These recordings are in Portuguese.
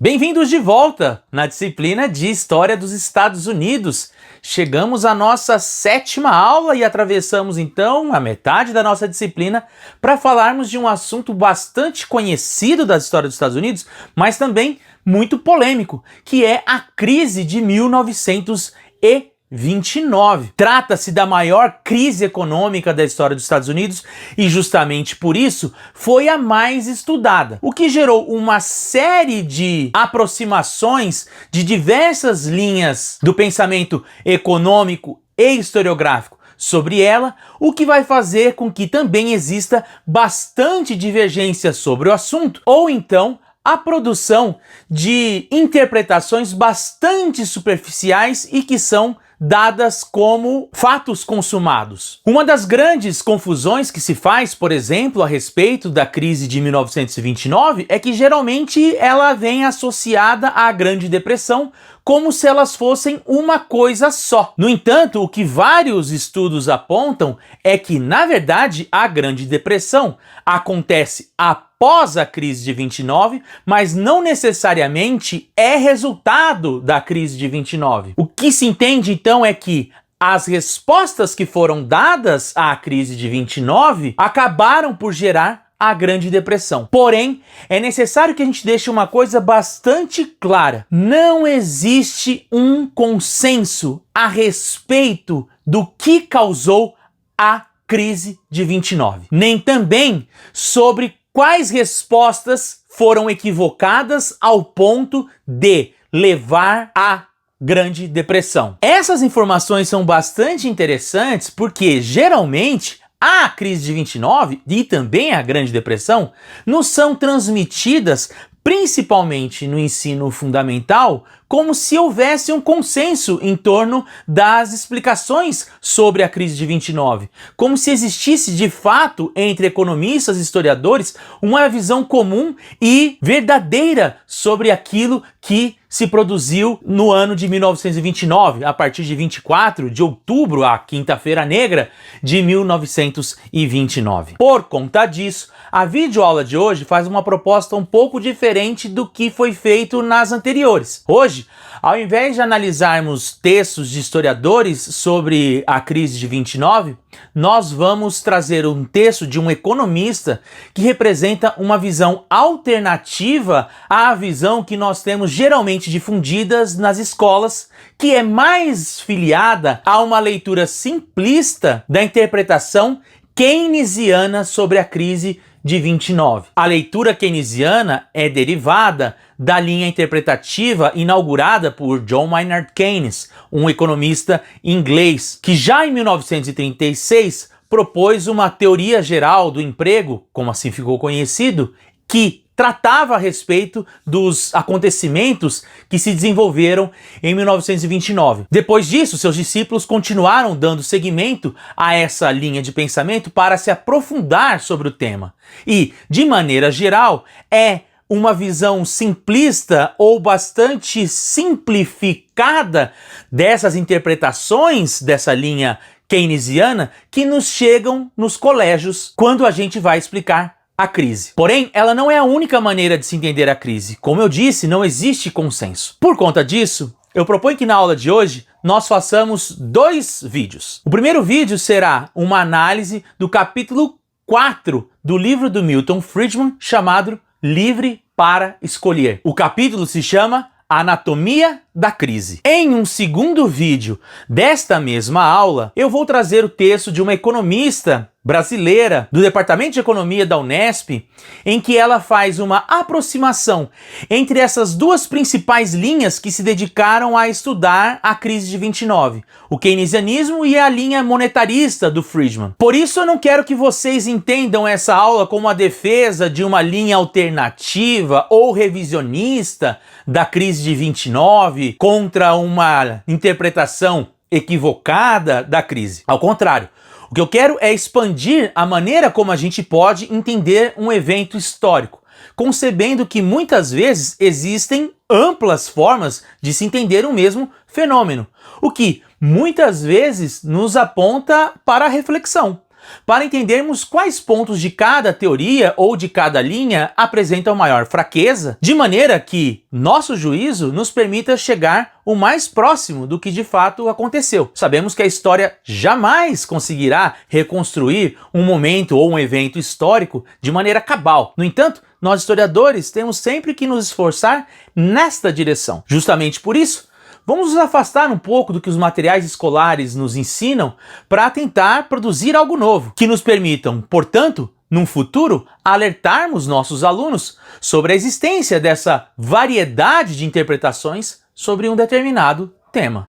Bem-vindos de volta na disciplina de História dos Estados Unidos. Chegamos à nossa 7ª aula e atravessamos então a metade da nossa disciplina para falarmos de um assunto bastante conhecido da história dos Estados Unidos, mas também muito polêmico, que é a crise de 1929. Trata-se da maior crise econômica da história dos Estados Unidos e justamente por isso foi a mais estudada, o que gerou uma série de aproximações de diversas linhas do pensamento econômico e historiográfico sobre ela, o que vai fazer com que também exista bastante divergência sobre o assunto, ou então a produção de interpretações bastante superficiais e que são dadas como fatos consumados. Uma das grandes confusões que se faz, por exemplo, a respeito da crise de 1929 é que geralmente ela vem associada à Grande Depressão como se elas fossem uma coisa só. No entanto, o que vários estudos apontam é que, na verdade, a Grande Depressão acontece após a crise de 29, mas não necessariamente é resultado da crise de 29. O que se entende, então, é que as respostas que foram dadas à crise de 29 acabaram por gerar a Grande Depressão. Porém, é necessário que a gente deixe uma coisa bastante clara. Não existe um consenso a respeito do que causou a crise de 29. Nem também sobre quais respostas foram equivocadas ao ponto de levar à Grande Depressão. Essas informações são bastante interessantes porque, geralmente, a crise de 29 e também a Grande Depressão nos são transmitidas, principalmente no ensino fundamental, como se houvesse um consenso em torno das explicações sobre a crise de 29. Como se existisse, de fato, entre economistas e historiadores, uma visão comum e verdadeira sobre aquilo que se produziu no ano de 1929, a partir de 24 de outubro, a Quinta-feira Negra de 1929. Por conta disso, a videoaula de hoje faz uma proposta um pouco diferente do que foi feito nas anteriores. Hoje, ao invés de analisarmos textos de historiadores sobre a crise de 29, nós vamos trazer um texto de um economista que representa uma visão alternativa à visão que nós temos geralmente difundidas nas escolas, que é mais filiada a uma leitura simplista da interpretação keynesiana sobre a crise de 29. A leitura keynesiana é derivada da linha interpretativa inaugurada por John Maynard Keynes, um economista inglês, que já em 1936 propôs uma teoria geral do emprego, como assim ficou conhecido, que tratava a respeito dos acontecimentos que se desenvolveram em 1929. Depois disso, seus discípulos continuaram dando seguimento a essa linha de pensamento para se aprofundar sobre o tema. E, de maneira geral, é uma visão simplista ou bastante simplificada dessas interpretações dessa linha keynesiana que nos chegam nos colégios quando a gente vai explicar a crise. Porém, ela não é a única maneira de se entender a crise. Como eu disse, não existe consenso. Por conta disso, eu proponho que na aula de hoje nós façamos 2 vídeos. O primeiro vídeo será uma análise do capítulo 4 do livro do Milton Friedman, chamado Livre para Escolher. O capítulo se chama Anatomia da Crise. Em um segundo vídeo desta mesma aula, eu vou trazer o texto de uma economista brasileira do Departamento de Economia da Unesp, em que ela faz uma aproximação entre essas duas principais linhas que se dedicaram a estudar a crise de 29, o keynesianismo e a linha monetarista do Friedman. Por isso eu não quero que vocês entendam essa aula como a defesa de uma linha alternativa ou revisionista da crise de 29 contra uma interpretação equivocada da crise. Ao contrário, o que eu quero é expandir a maneira como a gente pode entender um evento histórico, concebendo que muitas vezes existem amplas formas de se entender o mesmo fenômeno, o que muitas vezes nos aponta para a reflexão. para entendermos quais pontos de cada teoria ou de cada linha apresentam maior fraqueza, de maneira que nosso juízo nos permita chegar o mais próximo do que de fato aconteceu. Sabemos que a história jamais conseguirá reconstruir um momento ou um evento histórico de maneira cabal. No entanto, nós historiadores temos sempre que nos esforçar nesta direção. Justamente por isso, vamos nos afastar um pouco do que os materiais escolares nos ensinam para tentar produzir algo novo, que nos permitam, portanto, num futuro, alertarmos nossos alunos sobre a existência dessa variedade de interpretações sobre um determinado tema.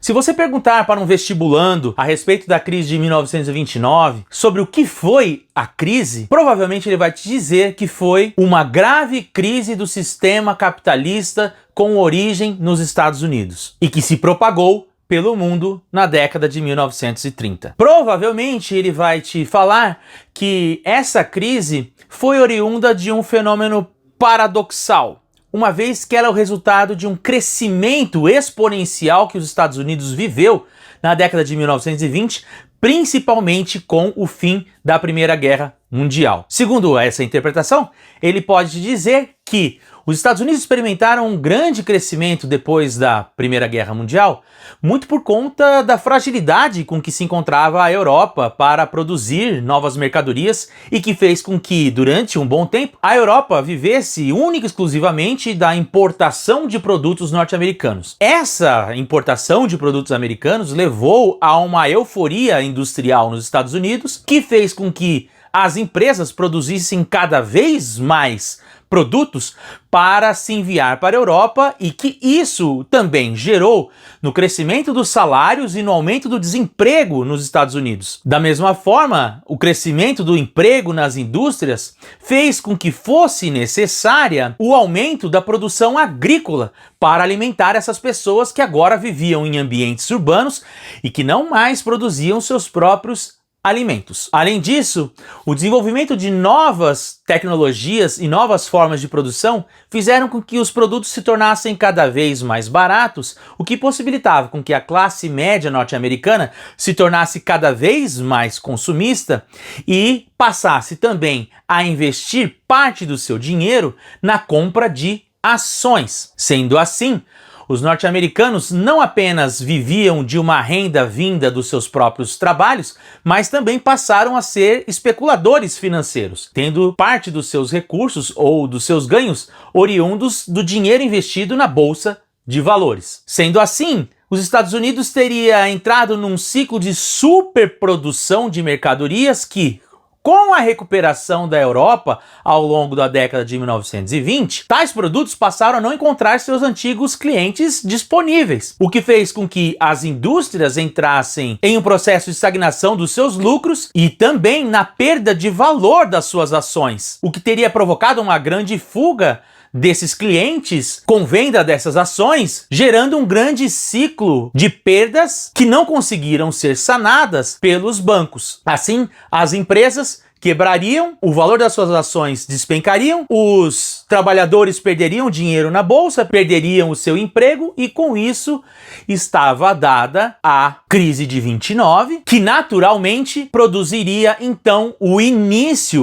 Se você perguntar para um vestibulando a respeito da crise de 1929, sobre o que foi a crise, provavelmente ele vai te dizer que foi uma grave crise do sistema capitalista com origem nos Estados Unidos e que se propagou pelo mundo na década de 1930. Provavelmente ele vai te falar que essa crise foi oriunda de um fenômeno paradoxal, uma vez que ela é o resultado de um crescimento exponencial que os Estados Unidos viveu na década de 1920, principalmente com o fim da Primeira Guerra Mundial. Segundo essa interpretação, ele pode dizer que os Estados Unidos experimentaram um grande crescimento depois da Primeira Guerra Mundial, muito por conta da fragilidade com que se encontrava a Europa para produzir novas mercadorias e que fez com que, durante um bom tempo, a Europa vivesse única e exclusivamente da importação de produtos norte-americanos. Essa importação de produtos americanos levou a uma euforia industrial nos Estados Unidos, que fez com que as empresas produzissem cada vez mais produtos para se enviar para a Europa e que isso também gerou no crescimento dos salários e no aumento do desemprego nos Estados Unidos. Da mesma forma, o crescimento do emprego nas indústrias fez com que fosse necessária o aumento da produção agrícola para alimentar essas pessoas que agora viviam em ambientes urbanos e que não mais produziam seus próprios alimentos. Além disso, o desenvolvimento de novas tecnologias e novas formas de produção fizeram com que os produtos se tornassem cada vez mais baratos, o que possibilitava com que a classe média norte-americana se tornasse cada vez mais consumista e passasse também a investir parte do seu dinheiro na compra de ações. Sendo assim, os norte-americanos não apenas viviam de uma renda vinda dos seus próprios trabalhos, mas também passaram a ser especuladores financeiros, tendo parte dos seus recursos ou dos seus ganhos oriundos do dinheiro investido na bolsa de valores. Sendo assim, os Estados Unidos teria entrado num ciclo de superprodução de mercadorias que, com a recuperação da Europa ao longo da década de 1920, tais produtos passaram a não encontrar seus antigos clientes disponíveis, o que fez com que as indústrias entrassem em um processo de estagnação dos seus lucros e também na perda de valor das suas ações, o que teria provocado uma grande fuga desses clientes com venda dessas ações, gerando um grande ciclo de perdas que não conseguiram ser sanadas pelos bancos. Assim, as empresas quebrariam, o valor das suas ações despencariam, os trabalhadores perderiam dinheiro na bolsa, perderiam o seu emprego e com isso estava dada a crise de 29, que naturalmente produziria então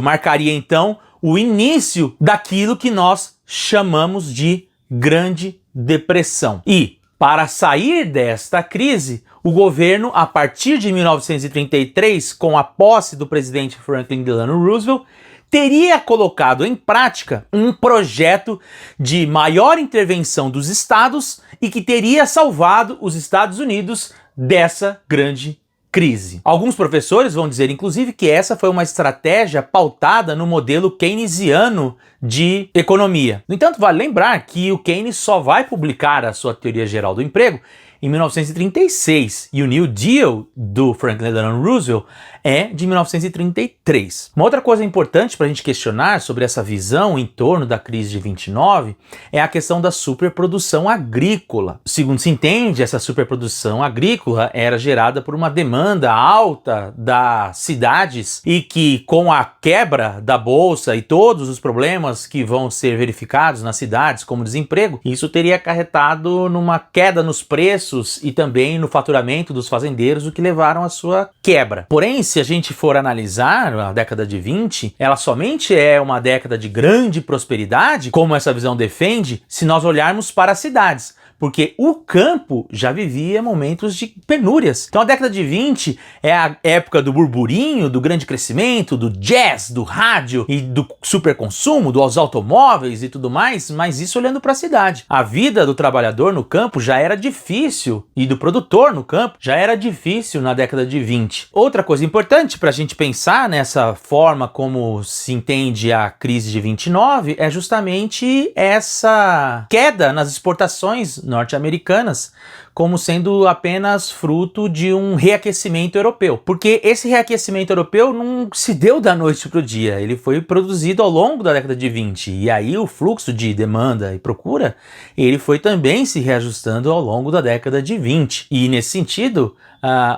marcaria então o início daquilo que nós chamamos de Grande Depressão. E, para sair desta crise, o governo, a partir de 1933, com a posse do presidente Franklin Delano Roosevelt, teria colocado em prática um projeto de maior intervenção dos estados e que teria salvado os Estados Unidos dessa grande crise. Alguns professores vão dizer, inclusive, que essa foi uma estratégia pautada no modelo keynesiano de economia. No entanto, vale lembrar que o Keynes só vai publicar a sua teoria geral do emprego em 1936, e o New Deal do Franklin Delano Roosevelt é de 1933. Uma outra coisa importante para a gente questionar sobre essa visão em torno da crise de 29 é a questão da superprodução agrícola. Segundo se entende, essa superprodução agrícola era gerada por uma demanda alta das cidades e que, com a quebra da bolsa e todos os problemas que vão ser verificados nas cidades, como desemprego, isso teria acarretado numa queda nos preços e também no faturamento dos fazendeiros, o que levaram à sua quebra. Porém, se a gente for analisar a década de 20, ela somente é uma década de grande prosperidade, como essa visão defende, se nós olharmos para as cidades. Porque o campo já vivia momentos de penúrias. Então a década de 20 é a época do burburinho, do grande crescimento, do jazz, do rádio e do superconsumo, dos automóveis e tudo mais, mas isso olhando para a cidade. A vida do trabalhador no campo já era difícil e do produtor no campo já era difícil na década de 20. Outra coisa importante para a gente pensar nessa forma como se entende a crise de 29 é justamente essa queda nas exportações norte-americanas como sendo apenas fruto de um reaquecimento europeu. Porque esse reaquecimento europeu não se deu da noite para o dia, ele foi produzido ao longo da década de 20, e aí o fluxo de demanda e procura, ele foi também se reajustando ao longo da década de 20. E nesse sentido,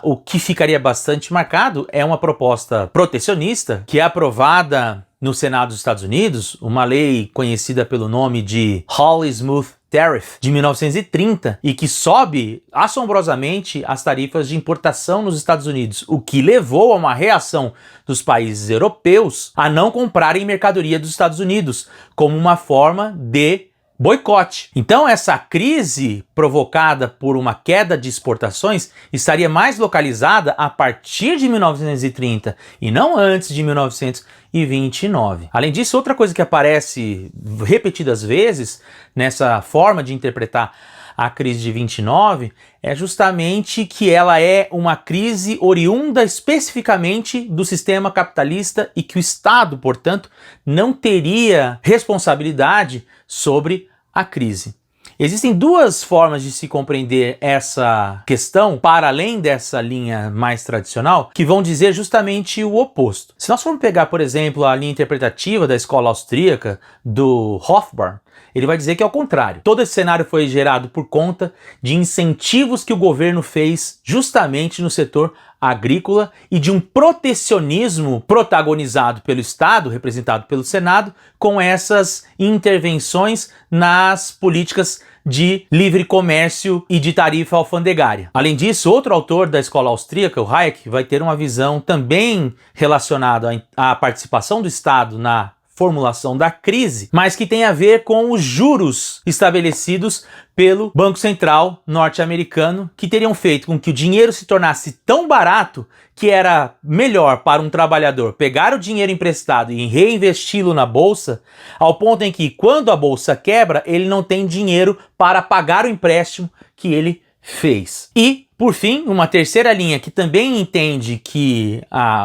o que ficaria bastante marcado é uma proposta protecionista que é aprovada no Senado dos Estados Unidos, uma lei conhecida pelo nome de Hawley-Smooth Tariff de 1930 e que sobe assombrosamente as tarifas de importação nos Estados Unidos, o que levou a uma reação dos países europeus a não comprarem mercadoria dos Estados Unidos como uma forma de boicote. Então essa crise provocada por uma queda de exportações estaria mais localizada a partir de 1930 e não antes de 1929. Além disso, outra coisa que aparece repetidas vezes nessa forma de interpretar a crise de 29 é justamente que ela é uma crise oriunda especificamente do sistema capitalista e que o Estado, portanto, não teria responsabilidade sobre a crise. Existem duas formas de se compreender essa questão, para além dessa linha mais tradicional, que vão dizer justamente o oposto. Se nós formos pegar, por exemplo, a linha interpretativa da escola austríaca do Hofbauer, ele vai dizer que é o contrário. Todo esse cenário foi gerado por conta de incentivos que o governo fez justamente no setor agrícola e de um protecionismo protagonizado pelo Estado, representado pelo Senado, com essas intervenções nas políticas de livre comércio e de tarifa alfandegária. Além disso, outro autor da escola austríaca, o Hayek, vai ter uma visão também relacionada à participação do Estado na formulação da crise, mas que tem a ver com os juros estabelecidos pelo Banco Central norte-americano, que teriam feito com que o dinheiro se tornasse tão barato que era melhor para um trabalhador pegar o dinheiro emprestado e reinvesti-lo na bolsa, ao ponto em que, quando a bolsa quebra, ele não tem dinheiro para pagar o empréstimo que ele fez. E, por fim, uma terceira linha que também entende que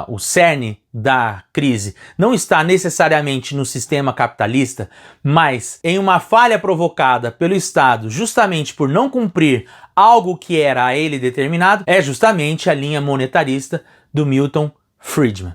o cerne da crise não está necessariamente no sistema capitalista, mas em uma falha provocada pelo Estado justamente por não cumprir algo que era a ele determinado, é justamente a linha monetarista do Milton Friedman.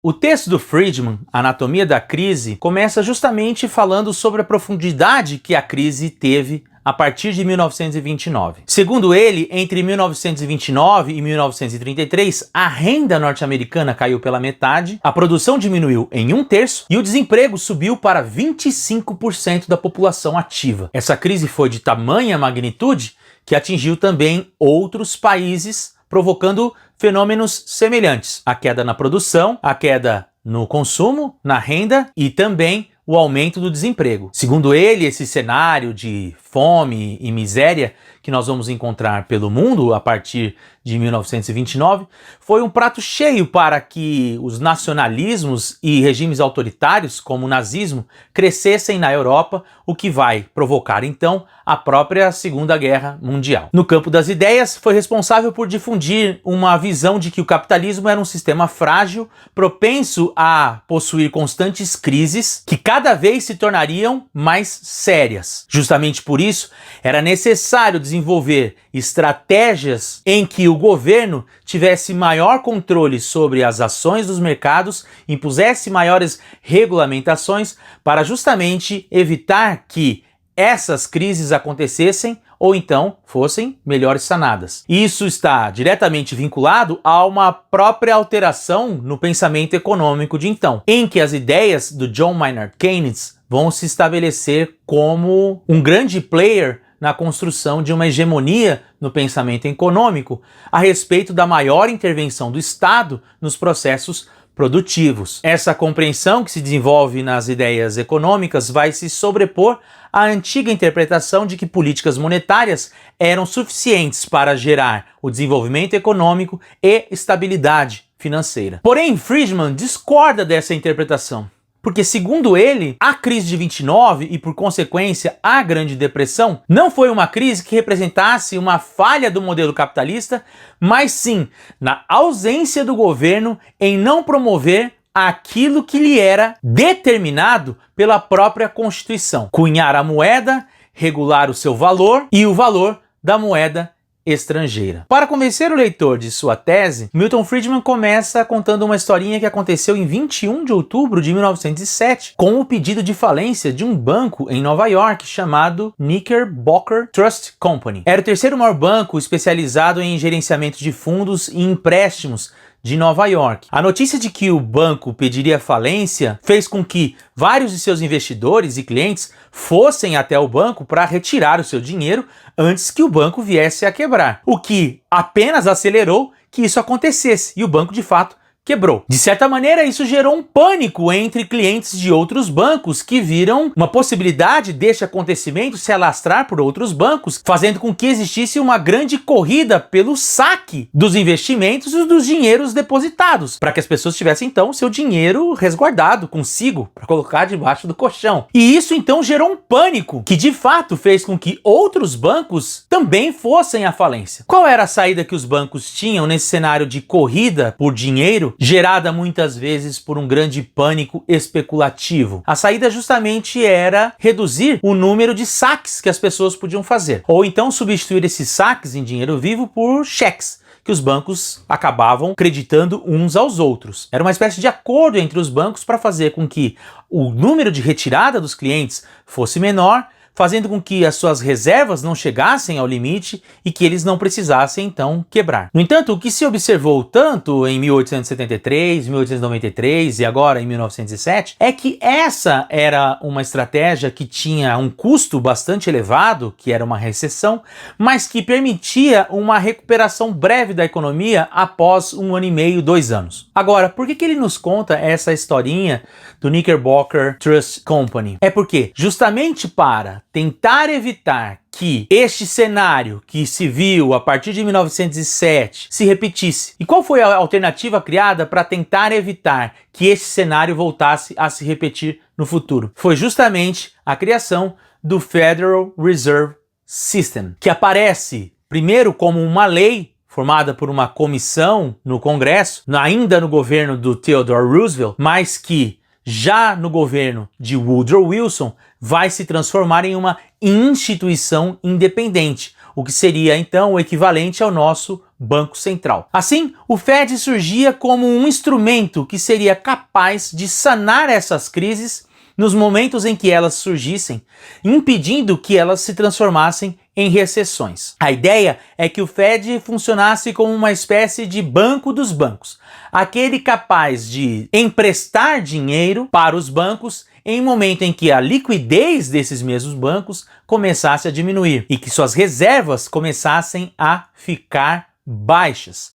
O texto do Friedman, Anatomia da Crise, começa justamente falando sobre a profundidade que a crise teve a partir de 1929. Segundo ele, entre 1929 e 1933, a renda norte-americana caiu pela metade, a produção diminuiu em 1/3 e o desemprego subiu para 25% da população ativa. Essa crise foi de tamanha magnitude que atingiu também outros países, provocando fenômenos semelhantes: a queda na produção, a queda no consumo, na renda e também o aumento do desemprego. Segundo ele, esse cenário de fome e miséria que nós vamos encontrar pelo mundo a partir de 1929 foi um prato cheio para que os nacionalismos e regimes autoritários, como o nazismo, crescessem na Europa, o que vai provocar então a própria Segunda Guerra Mundial. No campo das ideias, foi responsável por difundir uma visão de que o capitalismo era um sistema frágil, propenso a possuir constantes crises que cada vez se tornariam mais sérias. Justamente por por isso era necessário desenvolver estratégias em que o governo tivesse maior controle sobre as ações dos mercados, impusesse maiores regulamentações para justamente evitar que essas crises acontecessem ou então fossem melhores sanadas. Isso está diretamente vinculado a uma própria alteração no pensamento econômico de então, em que as ideias do John Maynard Keynes vão se estabelecer como um grande player na construção de uma hegemonia no pensamento econômico a respeito da maior intervenção do Estado nos processos produtivos. Essa compreensão que se desenvolve nas ideias econômicas vai se sobrepor à antiga interpretação de que políticas monetárias eram suficientes para gerar o desenvolvimento econômico e estabilidade financeira. Porém, Friedman discorda dessa interpretação, porque, segundo ele, a crise de 29 e, por consequência, a Grande Depressão não foi uma crise que representasse uma falha do modelo capitalista, mas sim na ausência do governo em não promover aquilo que lhe era determinado pela própria Constituição: cunhar a moeda, regular o seu valor e o valor da moeda estrangeira. Para convencer o leitor de sua tese, Milton Friedman começa contando uma historinha que aconteceu em 21 de outubro de 1907, com o pedido de falência de um banco em Nova York chamado Knickerbocker Trust Company. Era o terceiro maior banco especializado em gerenciamento de fundos e empréstimos de Nova York. A notícia de que o banco pediria falência fez com que vários de seus investidores e clientes fossem até o banco para retirar o seu dinheiro antes que o banco viesse a quebrar, o que apenas acelerou que isso acontecesse e o banco de fato quebrou. De certa maneira, isso gerou um pânico entre clientes de outros bancos que viram uma possibilidade deste acontecimento se alastrar por outros bancos, fazendo com que existisse uma grande corrida pelo saque dos investimentos e dos dinheiros depositados, para que as pessoas tivessem então seu dinheiro resguardado consigo para colocar debaixo do colchão. E isso então gerou um pânico que de fato fez com que outros bancos também fossem à falência. Qual era a saída que os bancos tinham nesse cenário de corrida por dinheiro, gerada muitas vezes por um grande pânico especulativo? A saída justamente era reduzir o número de saques que as pessoas podiam fazer, ou então substituir esses saques em dinheiro vivo por cheques, que os bancos acabavam creditando uns aos outros. Era uma espécie de acordo entre os bancos para fazer com que o número de retirada dos clientes fosse menor, fazendo com que as suas reservas não chegassem ao limite e que eles não precisassem então quebrar. No entanto, o que se observou tanto em 1873, 1893 e agora em 1907 é que essa era uma estratégia que tinha um custo bastante elevado, que era uma recessão, mas que permitia uma recuperação breve da economia após 1 ano e meio, 2 anos. Agora, por que ele nos conta essa historinha do Knickerbocker Trust Company? É porque, justamente para tentar evitar que este cenário que se viu a partir de 1907 se repetisse. E qual foi a alternativa criada para tentar evitar que este cenário voltasse a se repetir no futuro? Foi justamente a criação do Federal Reserve System, que aparece primeiro como uma lei formada por uma comissão no Congresso, ainda no governo do Theodore Roosevelt, mas que já no governo de Woodrow Wilson vai se transformar em uma instituição independente, o que seria então o equivalente ao nosso Banco Central. Assim, o Fed surgia como um instrumento que seria capaz de sanar essas crises nos momentos em que elas surgissem, impedindo que elas se transformassem em recessões. A ideia é que o Fed funcionasse como uma espécie de banco dos bancos, aquele capaz de emprestar dinheiro para os bancos em momento em que a liquidez desses mesmos bancos começasse a diminuir e que suas reservas começassem a ficar baixas.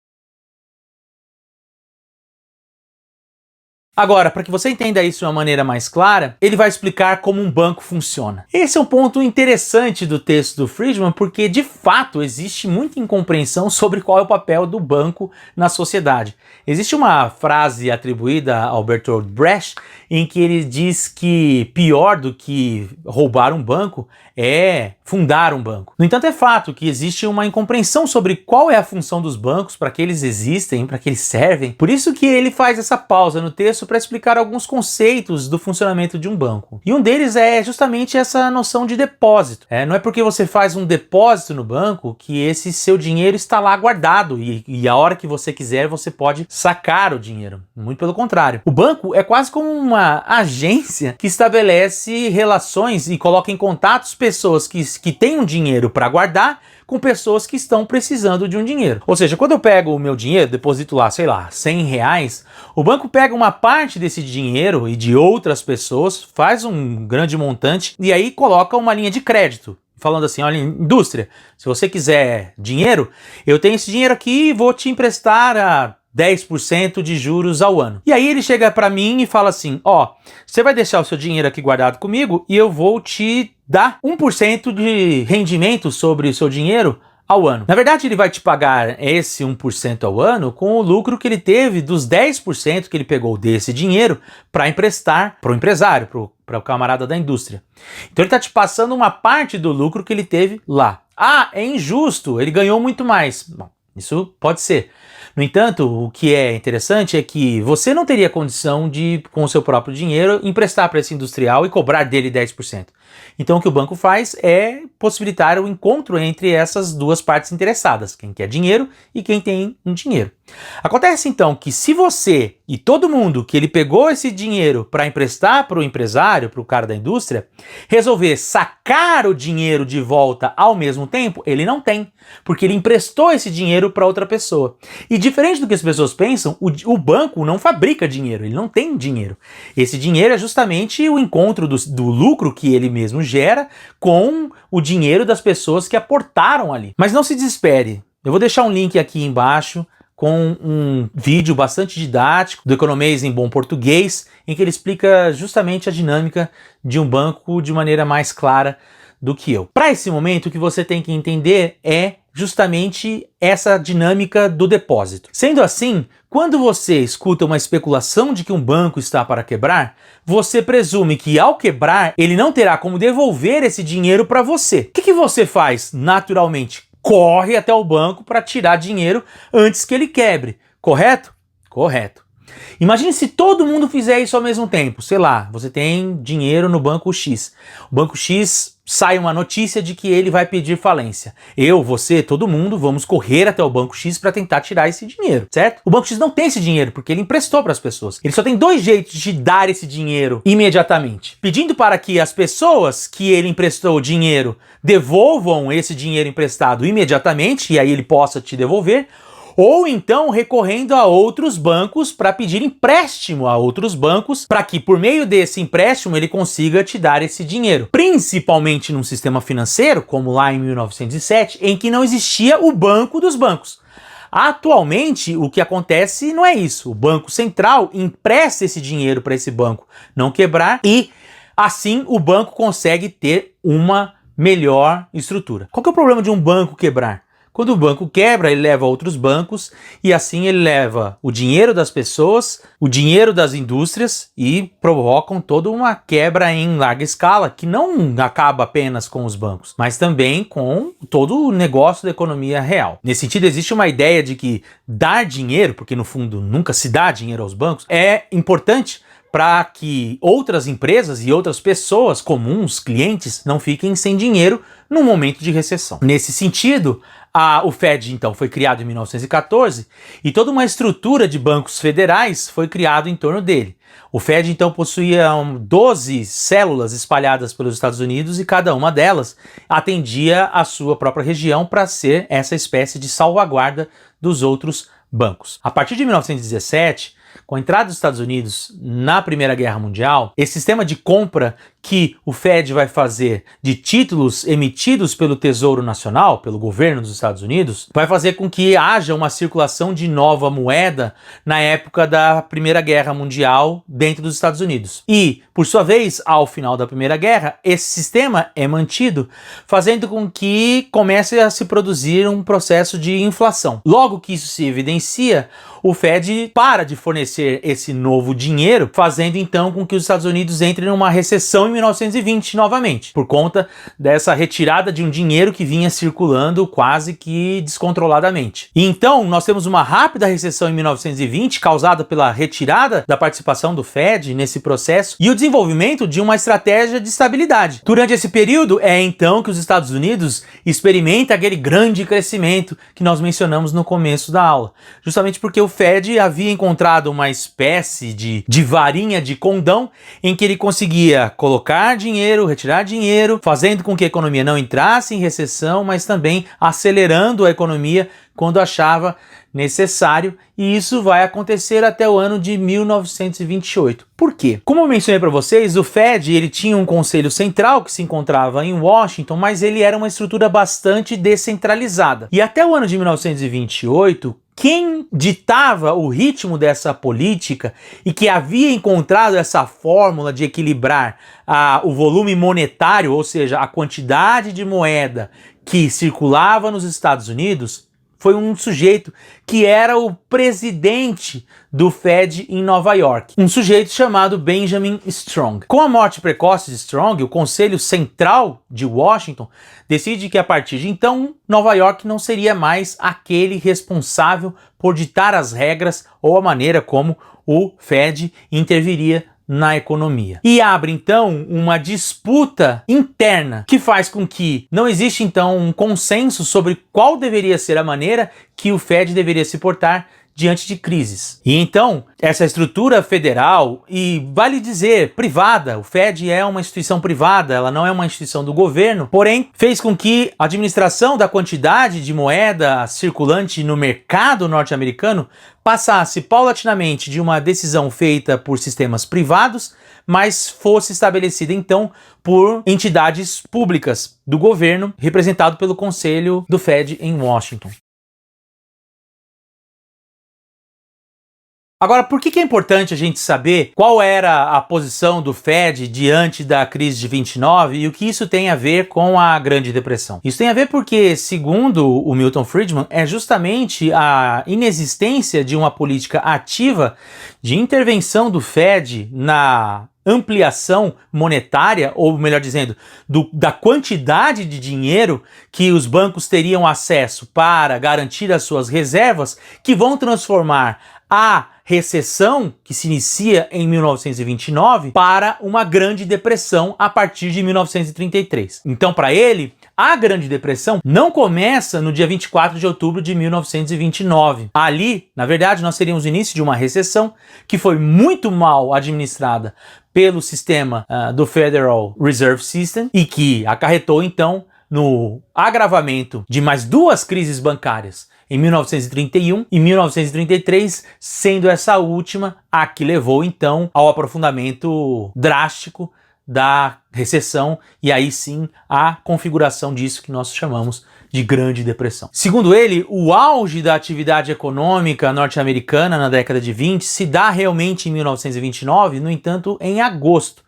Agora, para que você entenda isso de uma maneira mais clara, ele vai explicar como um banco funciona. Esse é um ponto interessante do texto do Friedman, porque de fato existe muita incompreensão sobre qual é o papel do banco na sociedade. Existe uma frase atribuída ao Bertolt Brecht em que ele diz que pior do que roubar um banco é fundar um banco. No entanto, é fato que existe uma incompreensão sobre qual é a função dos bancos, para que eles existem, para que eles servem. Por isso que ele faz essa pausa no texto para explicar alguns conceitos do funcionamento de um banco. E um deles é justamente essa noção de depósito. Não é porque você faz um depósito no banco que esse seu dinheiro está lá guardado e a hora que você quiser você pode sacar o dinheiro. Muito pelo contrário. O banco é quase como uma agência que estabelece relações e coloca em contato pessoas que têm um dinheiro para guardar com pessoas que estão precisando de um dinheiro. Ou seja, quando eu pego o meu dinheiro, deposito lá, sei lá, R$100, o banco pega uma parte desse dinheiro e de outras pessoas, faz um grande montante e aí coloca uma linha de crédito. Falando assim, olha, indústria, se você quiser dinheiro, eu tenho esse dinheiro aqui e vou te emprestar a 10% de juros ao ano. E aí ele chega para mim e fala assim, você vai deixar o seu dinheiro aqui guardado comigo e eu vou te dar 1% de rendimento sobre o seu dinheiro ao ano. Na verdade, ele vai te pagar esse 1% ao ano com o lucro que ele teve dos 10% que ele pegou desse dinheiro para emprestar para o empresário, para o camarada da indústria. Então ele está te passando uma parte do lucro que ele teve lá. É injusto, ele ganhou muito mais. Bom, isso pode ser. No entanto, o que é interessante é que você não teria condição de, com o seu próprio dinheiro, emprestar para esse industrial e cobrar dele 10%. Então o que o banco faz é possibilitar o encontro entre essas duas partes interessadas, quem quer dinheiro e quem tem um dinheiro. Acontece então que se você e todo mundo que ele pegou esse dinheiro para emprestar para o empresário, para o cara da indústria, resolver sacar o dinheiro de volta ao mesmo tempo, ele não tem, porque ele emprestou esse dinheiro para outra pessoa. E diferente do que as pessoas pensam, o banco não fabrica dinheiro, ele não tem dinheiro. Esse dinheiro é justamente o encontro do lucro que ele mesmo gera com o dinheiro das pessoas que aportaram ali. Mas não se desespere, eu vou deixar um link aqui embaixo com um vídeo bastante didático do Economês em Bom Português, em que ele explica justamente a dinâmica de um banco de maneira mais clara do que eu. Para esse momento, o que você tem que entender é justamente essa dinâmica do depósito. Sendo assim, quando você escuta uma especulação de que um banco está para quebrar, você presume que ao quebrar, ele não terá como devolver esse dinheiro para você. O que você faz naturalmente? Corre até o banco para tirar dinheiro antes que ele quebre, correto? Correto. Imagine se todo mundo fizer isso ao mesmo tempo. Sei lá, você tem dinheiro no banco X. O banco X sai uma notícia de que ele vai pedir falência. Eu, você, todo mundo vamos correr até o banco X para tentar tirar esse dinheiro, certo? O banco X não tem esse dinheiro porque ele emprestou para as pessoas. Ele só tem dois jeitos de dar esse dinheiro imediatamente. Pedindo para que as pessoas que ele emprestou dinheiro devolvam esse dinheiro emprestado imediatamente e aí ele possa te devolver, ou então recorrendo a outros bancos para pedir empréstimo a outros bancos para que por meio desse empréstimo ele consiga te dar esse dinheiro. Principalmente num sistema financeiro, como lá em 1907, em que não existia o banco dos bancos. Atualmente, o que acontece não é isso. O Banco Central empresta esse dinheiro para esse banco não quebrar e assim o banco consegue ter uma melhor estrutura. Qual que é o problema de um banco quebrar? Quando o banco quebra, ele leva a outros bancos e assim ele leva o dinheiro das pessoas, o dinheiro das indústrias e provocam toda uma quebra em larga escala que não acaba apenas com os bancos, mas também com todo o negócio da economia real. Nesse sentido, existe uma ideia de que dar dinheiro, porque no fundo nunca se dá dinheiro aos bancos, é importante para que outras empresas e outras pessoas comuns, clientes, não fiquem sem dinheiro num momento de recessão. Nesse sentido, o Fed, então, foi criado em 1914 e toda uma estrutura de bancos federais foi criado em torno dele. O Fed, então, possuía 12 células espalhadas pelos Estados Unidos e cada uma delas atendia a sua própria região para ser essa espécie de salvaguarda dos outros bancos. A partir de 1917, com a entrada dos Estados Unidos na Primeira Guerra Mundial, esse sistema de compra que o Fed vai fazer de títulos emitidos pelo Tesouro Nacional, pelo governo dos Estados Unidos, vai fazer com que haja uma circulação de nova moeda na época da Primeira Guerra Mundial dentro dos Estados Unidos. E, por sua vez, ao final da Primeira Guerra, esse sistema é mantido, fazendo com que comece a se produzir um processo de inflação. Logo que isso se evidencia, o Fed para de fornecer esse novo dinheiro, fazendo então com que os Estados Unidos entrem numa recessão em 1920 novamente, por conta dessa retirada de um dinheiro que vinha circulando quase que descontroladamente. E então nós temos uma rápida recessão em 1920, causada pela retirada da participação do Fed nesse processo e o desenvolvimento de uma estratégia de estabilidade. Durante esse período é então que os Estados Unidos experimenta aquele grande crescimento que nós mencionamos no começo da aula, justamente porque o Fed havia encontrado uma espécie de varinha de condão em que ele conseguia colocar dinheiro, retirar dinheiro, fazendo com que a economia não entrasse em recessão, mas também acelerando a economia quando achava necessário, e isso vai acontecer até o ano de 1928. Por quê? Como eu mencionei para vocês, o Fed ele tinha um conselho central que se encontrava em Washington, mas ele era uma estrutura bastante descentralizada. E até o ano de 1928, quem ditava o ritmo dessa política e que havia encontrado essa fórmula de equilibrar o volume monetário, ou seja, a quantidade de moeda que circulava nos Estados Unidos, foi um sujeito que era o presidente do Fed em Nova York, um sujeito chamado Benjamin Strong. Com a morte precoce de Strong, o Conselho Central de Washington decide que a partir de então, Nova York não seria mais aquele responsável por ditar as regras ou a maneira como o Fed interviria na economia. E abre então uma disputa interna que faz com que não existe então um consenso sobre qual deveria ser a maneira que o Fed deveria se portar diante de crises. E então, essa estrutura federal, e vale dizer, privada, o Fed é uma instituição privada, ela não é uma instituição do governo, porém, fez com que a administração da quantidade de moeda circulante no mercado norte-americano passasse paulatinamente de uma decisão feita por sistemas privados, mas fosse estabelecida então por entidades públicas do governo, representado pelo Conselho do Fed em Washington. Agora, por que é importante a gente saber qual era a posição do Fed diante da crise de 29 e o que isso tem a ver com a Grande Depressão? Isso tem a ver porque, segundo o Milton Friedman, é justamente a inexistência de uma política ativa de intervenção do Fed na ampliação monetária, ou melhor dizendo, da quantidade de dinheiro que os bancos teriam acesso para garantir as suas reservas, que vão transformar a recessão que se inicia em 1929 para uma Grande Depressão a partir de 1933. Então, para ele, a Grande Depressão não começa no dia 24 de outubro de 1929. Ali, na verdade, nós teríamos o início de uma recessão que foi muito mal administrada pelo sistema do Federal Reserve System e que acarretou, então, no agravamento de mais duas crises bancárias em 1931 e 1933, sendo essa última a que levou então ao aprofundamento drástico da recessão e aí sim a configuração disso que nós chamamos de Grande Depressão. Segundo ele, o auge da atividade econômica norte-americana na década de 20 se dá realmente em 1929, no entanto, em agosto.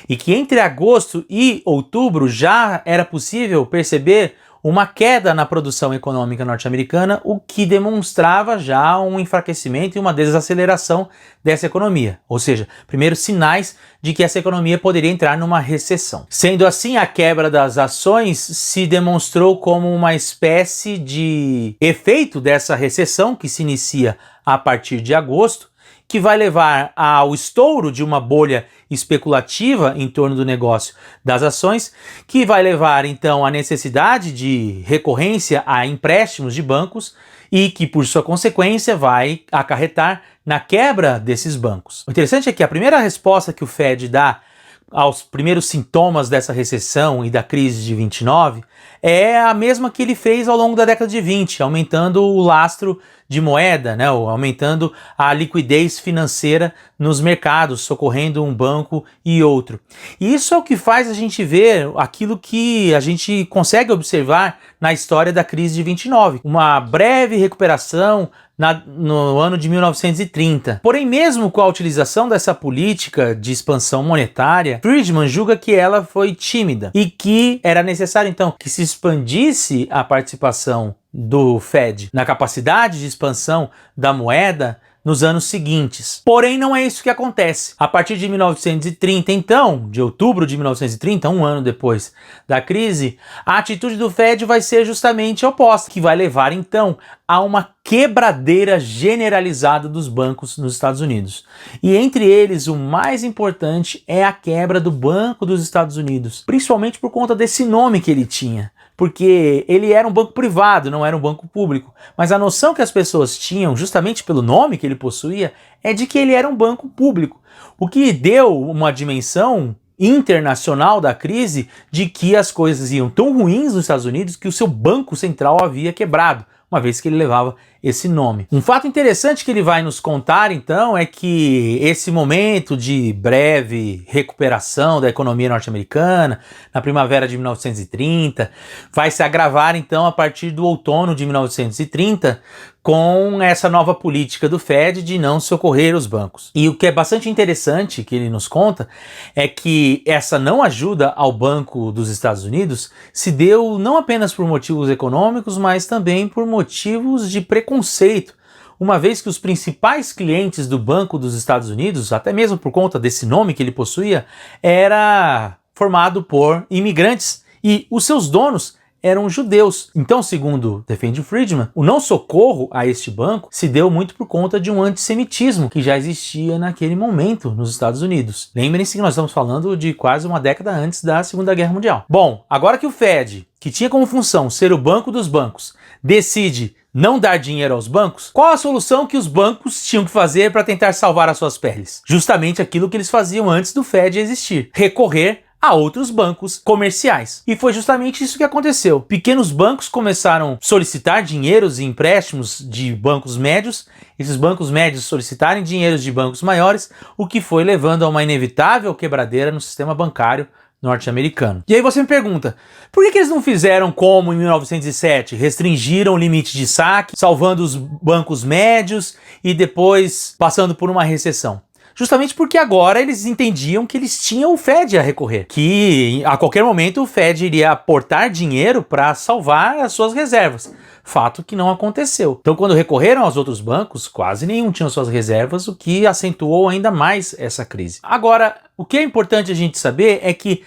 E que entre agosto e outubro já era possível perceber uma queda na produção econômica norte-americana, o que demonstrava já um enfraquecimento e uma desaceleração dessa economia. Ou seja, primeiros sinais de que essa economia poderia entrar numa recessão. Sendo assim, a quebra das ações se demonstrou como uma espécie de efeito dessa recessão que se inicia a partir de agosto, que vai levar ao estouro de uma bolha especulativa em torno do negócio das ações, que vai levar então à necessidade de recorrência a empréstimos de bancos e que, por sua consequência, vai acarretar na quebra desses bancos. O interessante é que a primeira resposta que o Fed dá aos primeiros sintomas dessa recessão e da crise de 29 é a mesma que ele fez ao longo da década de 20, aumentando o lastro de moeda, né, aumentando a liquidez financeira nos mercados, socorrendo um banco e outro. E isso é o que faz a gente ver aquilo que a gente consegue observar na história da crise de 29, uma breve recuperação no ano de 1930. Porém, mesmo com a utilização dessa política de expansão monetária, Friedman julga que ela foi tímida e que era necessário, então, que se expandisse a participação do Fed na capacidade de expansão da moeda nos anos seguintes. Porém, não é isso que acontece. A partir de 1930, então, de outubro de 1930, um ano depois da crise, a atitude do Fed vai ser justamente a oposta, que vai levar, então, a uma quebradeira generalizada dos bancos nos Estados Unidos. E entre eles, o mais importante é a quebra do Banco dos Estados Unidos, principalmente por conta desse nome que ele tinha. Porque ele era um banco privado, não era um banco público. Mas a noção que as pessoas tinham, justamente pelo nome que ele possuía, é de que ele era um banco público. O que deu uma dimensão internacional da crise de que as coisas iam tão ruins nos Estados Unidos que o seu banco central havia quebrado, uma vez que ele levava esse nome. Um fato interessante que ele vai nos contar, então, é que esse momento de breve recuperação da economia norte-americana, na primavera de 1930, vai se agravar, então, a partir do outono de 1930, com essa nova política do Fed de não socorrer os bancos. E o que é bastante interessante que ele nos conta é que essa não ajuda ao Banco dos Estados Unidos se deu não apenas por motivos econômicos, mas também por motivos de preconceito, uma vez que os principais clientes do Banco dos Estados Unidos, até mesmo por conta desse nome que ele possuía, era formado por imigrantes e os seus donos eram judeus. Então, segundo defende Friedman, o não socorro a este banco se deu muito por conta de um antissemitismo que já existia naquele momento nos Estados Unidos. Lembrem-se que nós estamos falando de quase uma década antes da Segunda Guerra Mundial. Bom, agora que o Fed, que tinha como função ser o banco dos bancos, decide não dar dinheiro aos bancos, qual a solução que os bancos tinham que fazer para tentar salvar as suas peles? Justamente aquilo que eles faziam antes do Fed existir: recorrer a outros bancos comerciais. E foi justamente isso que aconteceu. Pequenos bancos começaram a solicitar dinheiros e empréstimos de bancos médios, esses bancos médios solicitarem dinheiros de bancos maiores, o que foi levando a uma inevitável quebradeira no sistema bancário norte-americano. E aí você me pergunta, por que eles não fizeram como em 1907, restringiram o limite de saque, salvando os bancos médios e depois passando por uma recessão? Justamente porque agora eles entendiam que eles tinham o Fed a recorrer, que a qualquer momento o Fed iria aportar dinheiro para salvar as suas reservas, fato que não aconteceu. Então, quando recorreram aos outros bancos, quase nenhum tinha suas reservas, o que acentuou ainda mais essa crise. Agora, o que é importante a gente saber é que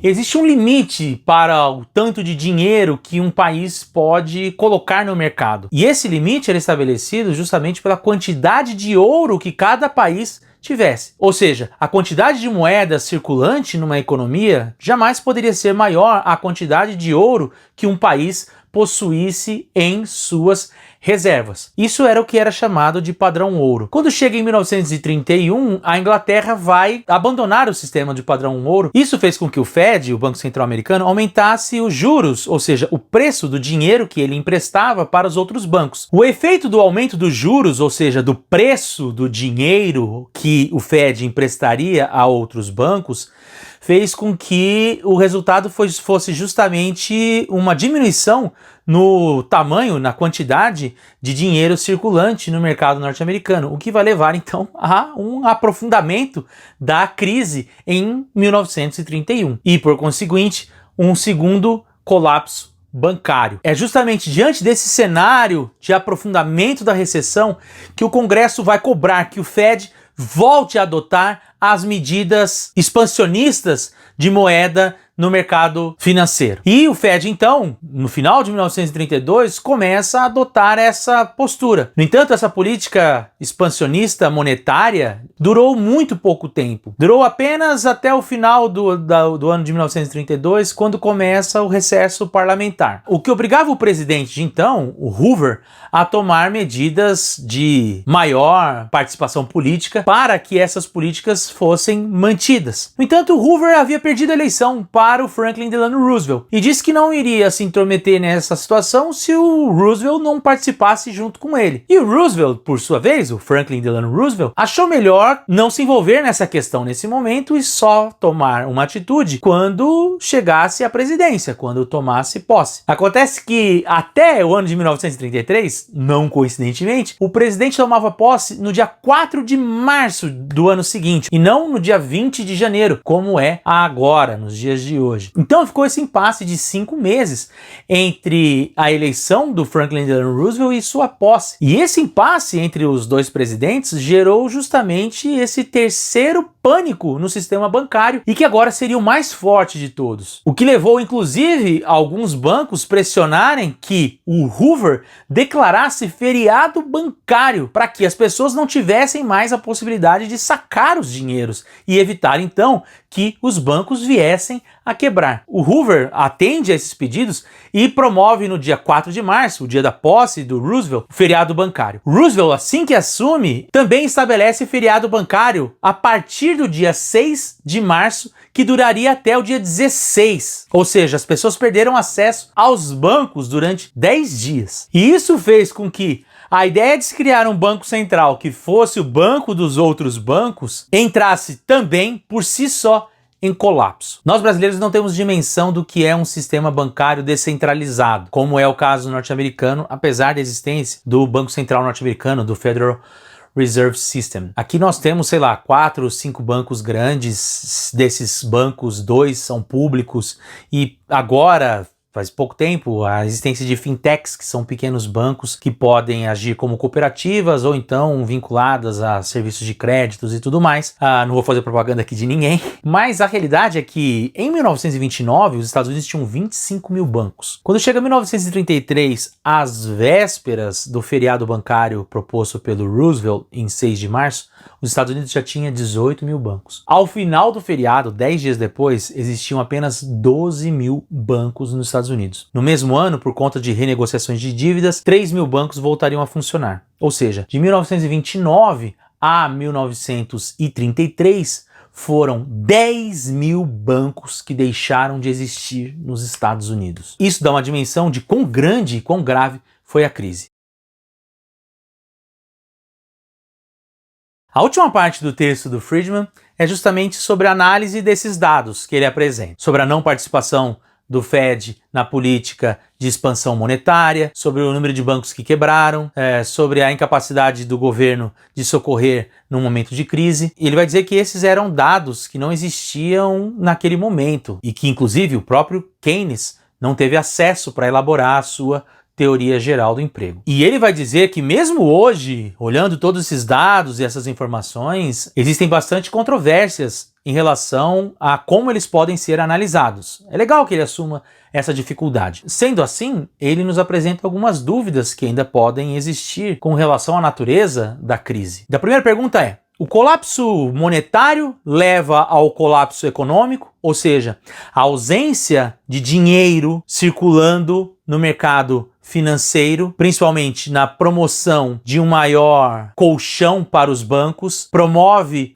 existe um limite para o tanto de dinheiro que um país pode colocar no mercado. E esse limite era estabelecido justamente pela quantidade de ouro que cada país tivesse. Ou seja, a quantidade de moeda circulante numa economia jamais poderia ser maior a quantidade de ouro que um país possuísse em suas reservas. Isso era o que era chamado de padrão ouro. Quando chega em 1931, a Inglaterra vai abandonar o sistema de padrão ouro. Isso fez com que o Fed, o Banco Central Americano, aumentasse os juros, ou seja, o preço do dinheiro que ele emprestava para os outros bancos. O efeito do aumento dos juros, ou seja, do preço do dinheiro que o Fed emprestaria a outros bancos, fez com que o resultado fosse justamente uma diminuição no tamanho, na quantidade de dinheiro circulante no mercado norte-americano, o que vai levar então a um aprofundamento da crise em 1931 e, por conseguinte, um segundo colapso bancário. É justamente diante desse cenário de aprofundamento da recessão que o Congresso vai cobrar que o Fed volte a adotar as medidas expansionistas de moeda no mercado financeiro. E o Fed, então, no final de 1932, começa a adotar essa postura. No entanto, essa política expansionista monetária durou muito pouco tempo. Durou apenas até o final do ano de 1932, quando começa o recesso parlamentar. O que obrigava o presidente de então, o Hoover, a tomar medidas de maior participação política para que essas políticas fossem mantidas. No entanto, o Hoover havia perdido a eleição para o Franklin Delano Roosevelt e disse que não iria se intrometer nessa situação se o Roosevelt não participasse junto com ele. E o Roosevelt, por sua vez, o Franklin Delano Roosevelt, achou melhor não se envolver nessa questão nesse momento e só tomar uma atitude quando chegasse à presidência, quando tomasse posse. Acontece que até o ano de 1933, não coincidentemente, o presidente tomava posse no dia 4 de março do ano seguinte e não no dia 20 de janeiro, como é agora, nos dias de de hoje. Então ficou esse impasse de 5 meses entre a eleição do Franklin Delano Roosevelt e sua posse. E esse impasse entre os dois presidentes gerou justamente esse terceiro pânico no sistema bancário e que agora seria o mais forte de todos. O que levou, inclusive, alguns bancos pressionarem que o Hoover declarasse feriado bancário para que as pessoas não tivessem mais a possibilidade de sacar os dinheiros e evitar, então, que os bancos viessem a quebrar. O Hoover atende a esses pedidos e promove no dia 4 de março, o dia da posse do Roosevelt, o feriado bancário. Roosevelt, assim que assume, também estabelece feriado bancário a partir do dia 6 de março, que duraria até o dia 16. Ou seja, as pessoas perderam acesso aos bancos durante 10 dias. E isso fez com que a ideia de se criar um banco central que fosse o banco dos outros bancos entrasse também, por si só, em colapso. Nós brasileiros não temos dimensão do que é um sistema bancário descentralizado, como é o caso norte-americano, apesar da existência do Banco Central norte-americano, do Federal Reserve System. Aqui nós temos, sei lá, 4 ou 5 bancos grandes, desses bancos, 2 são públicos e agora, faz pouco tempo, a existência de fintechs, que são pequenos bancos que podem agir como cooperativas ou então vinculadas a serviços de créditos e tudo mais. Não vou fazer propaganda aqui de ninguém, mas a realidade é que em 1929 os Estados Unidos tinham 25 mil bancos. Quando chega 1933, às vésperas do feriado bancário proposto pelo Roosevelt em 6 de março, os Estados Unidos já tinha 18 mil bancos. Ao final do feriado, 10 dias depois, existiam apenas 12 mil bancos nos Estados Unidos. No mesmo ano, por conta de renegociações de dívidas, 3 mil bancos voltariam a funcionar. Ou seja, de 1929 a 1933, foram 10 mil bancos que deixaram de existir nos Estados Unidos. Isso dá uma dimensão de quão grande e quão grave foi a crise. A última parte do texto do Friedman é justamente sobre a análise desses dados que ele apresenta, sobre a não participação do Fed na política de expansão monetária, sobre o número de bancos que quebraram, sobre a incapacidade do governo de socorrer num momento de crise. E ele vai dizer que esses eram dados que não existiam naquele momento e que, inclusive, o próprio Keynes não teve acesso para elaborar a sua teoria geral do emprego. E ele vai dizer que mesmo hoje, olhando todos esses dados e essas informações, existem bastante controvérsias em relação a como eles podem ser analisados. É legal que ele assuma essa dificuldade. Sendo assim, ele nos apresenta algumas dúvidas que ainda podem existir com relação à natureza da crise. A primeira pergunta é: o colapso monetário leva ao colapso econômico? Ou seja, a ausência de dinheiro circulando no mercado financeiro, principalmente na promoção de um maior colchão para os bancos, promove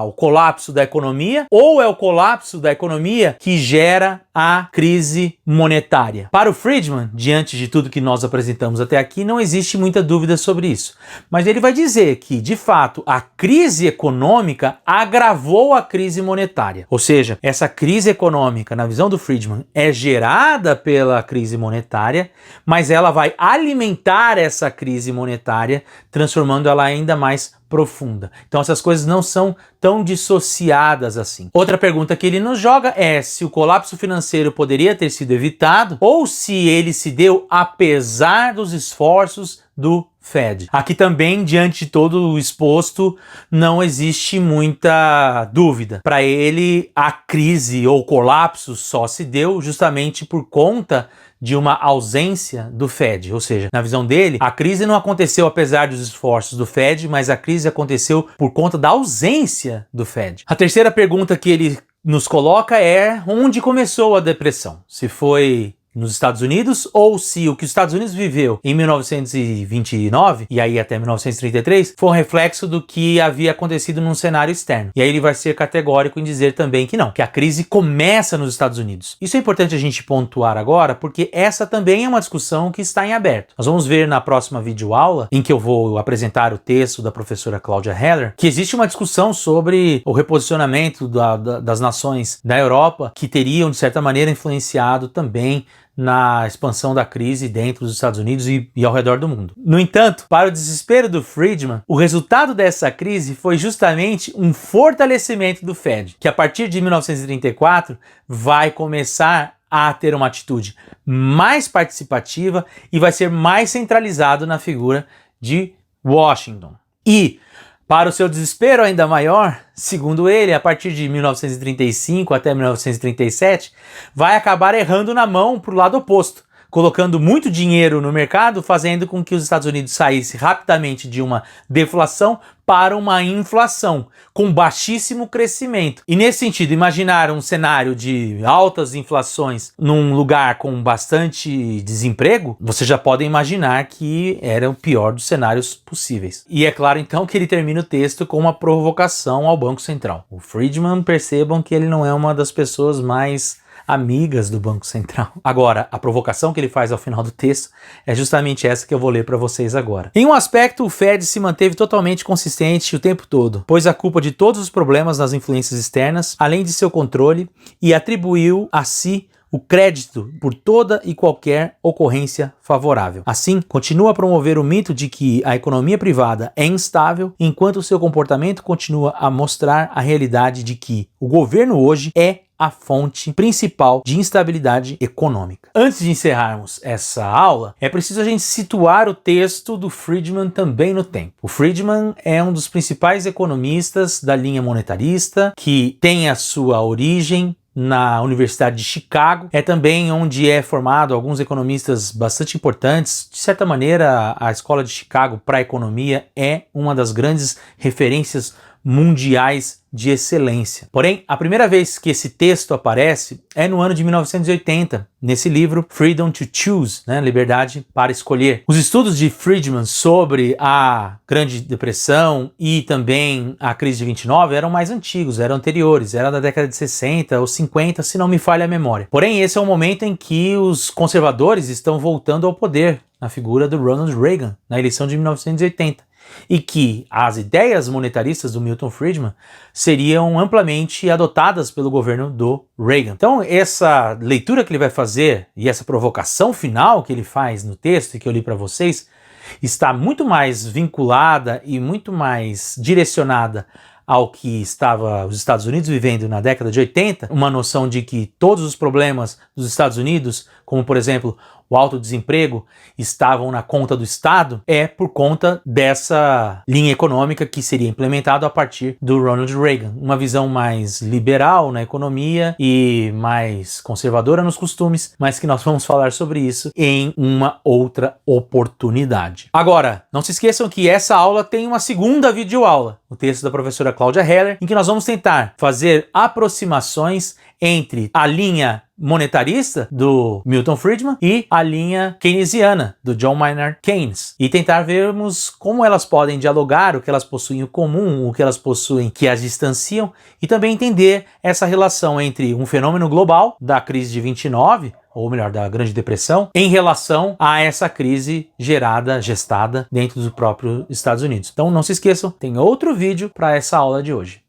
o colapso da economia, ou é o colapso da economia que gera a crise monetária? Para o Friedman, diante de tudo que nós apresentamos até aqui, não existe muita dúvida sobre isso. Mas ele vai dizer que, de fato, a crise econômica agravou a crise monetária. Ou seja, essa crise econômica, na visão do Friedman, é gerada pela crise monetária, mas ela vai alimentar essa crise monetária, transformando ela ainda mais profunda. Então essas coisas não são tão dissociadas assim. Outra pergunta que ele nos joga é se o colapso financeiro poderia ter sido evitado ou se ele se deu apesar dos esforços do Fed. Aqui também, diante de todo o exposto, não existe muita dúvida. Para ele, a crise ou colapso só se deu justamente por conta de uma ausência do Fed. Ou seja, na visão dele, a crise não aconteceu apesar dos esforços do Fed, mas a crise aconteceu por conta da ausência do Fed. A terceira pergunta que ele nos coloca é: onde começou a depressão? Se foi nos Estados Unidos, ou se o que os Estados Unidos viveu em 1929 e aí até 1933 foi um reflexo do que havia acontecido num cenário externo. E aí ele vai ser categórico em dizer também que não, que a crise começa nos Estados Unidos. Isso é importante a gente pontuar agora, porque essa também é uma discussão que está em aberto. Nós vamos ver na próxima videoaula, em que eu vou apresentar o texto da professora Claudia Heller, que existe uma discussão sobre o reposicionamento das nações da Europa que teriam, de certa maneira, influenciado também na expansão da crise dentro dos Estados Unidos e ao redor do mundo. No entanto, para o desespero do Friedman, o resultado dessa crise foi justamente um fortalecimento do Fed, que a partir de 1934 vai começar a ter uma atitude mais participativa e vai ser mais centralizado na figura de Washington. E, para o seu desespero ainda maior, segundo ele, a partir de 1935 até 1937, vai acabar errando na mão para o lado oposto, colocando muito dinheiro no mercado, fazendo com que os Estados Unidos saísse rapidamente de uma deflação para uma inflação, com baixíssimo crescimento. E nesse sentido, imaginar um cenário de altas inflações num lugar com bastante desemprego, você já pode imaginar que era o pior dos cenários possíveis. E é claro então que ele termina o texto com uma provocação ao Banco Central. O Friedman, percebam que ele não é uma das pessoas mais amigas do Banco Central. Agora, a provocação que ele faz ao final do texto é justamente essa que eu vou ler para vocês agora. Em um aspecto, o Fed se manteve totalmente consistente o tempo todo, pôs a culpa de todos os problemas nas influências externas, além de seu controle, e atribuiu a si o crédito por toda e qualquer ocorrência favorável. Assim, continua a promover o mito de que a economia privada é instável, enquanto o seu comportamento continua a mostrar a realidade de que o governo hoje é a fonte principal de instabilidade econômica. Antes de encerrarmos essa aula, é preciso a gente situar o texto do Friedman também no tempo. O Friedman é um dos principais economistas da linha monetarista, que tem a sua origem na Universidade de Chicago. É também onde é formado alguns economistas bastante importantes. De certa maneira, a Escola de Chicago para a economia é uma das grandes referências mundiais de excelência. Porém, a primeira vez que esse texto aparece é no ano de 1980, nesse livro Freedom to Choose, Liberdade para Escolher. Os estudos de Friedman sobre a Grande Depressão e também a crise de 29 eram mais antigos, eram anteriores, eram da década de 60 ou 50, se não me falha a memória. Porém, esse é o momento em que os conservadores estão voltando ao poder, na figura do Ronald Reagan, na eleição de 1980. E que as ideias monetaristas do Milton Friedman seriam amplamente adotadas pelo governo do Reagan. Então, essa leitura que ele vai fazer e essa provocação final que ele faz no texto e que eu li para vocês está muito mais vinculada e muito mais direcionada ao que estava os Estados Unidos vivendo na década de 80, uma noção de que todos os problemas dos Estados Unidos, como por exemplo o alto desemprego, estavam na conta do Estado, é por conta dessa linha econômica que seria implementada a partir do Ronald Reagan. Uma visão mais liberal na economia e mais conservadora nos costumes, mas que nós vamos falar sobre isso em uma outra oportunidade. Agora, não se esqueçam que essa aula tem uma segunda videoaula, o texto da professora Cláudia Heller, em que nós vamos tentar fazer aproximações entre a linha monetarista do Milton Friedman e a linha keynesiana do John Maynard Keynes, e tentar vermos como elas podem dialogar, o que elas possuem em comum, o que elas possuem que as distanciam, e também entender essa relação entre um fenômeno global da crise de 29, ou melhor, da Grande Depressão, em relação a essa crise gestada dentro do próprio Estados Unidos. Então não se esqueçam, tem outro vídeo para essa aula de hoje.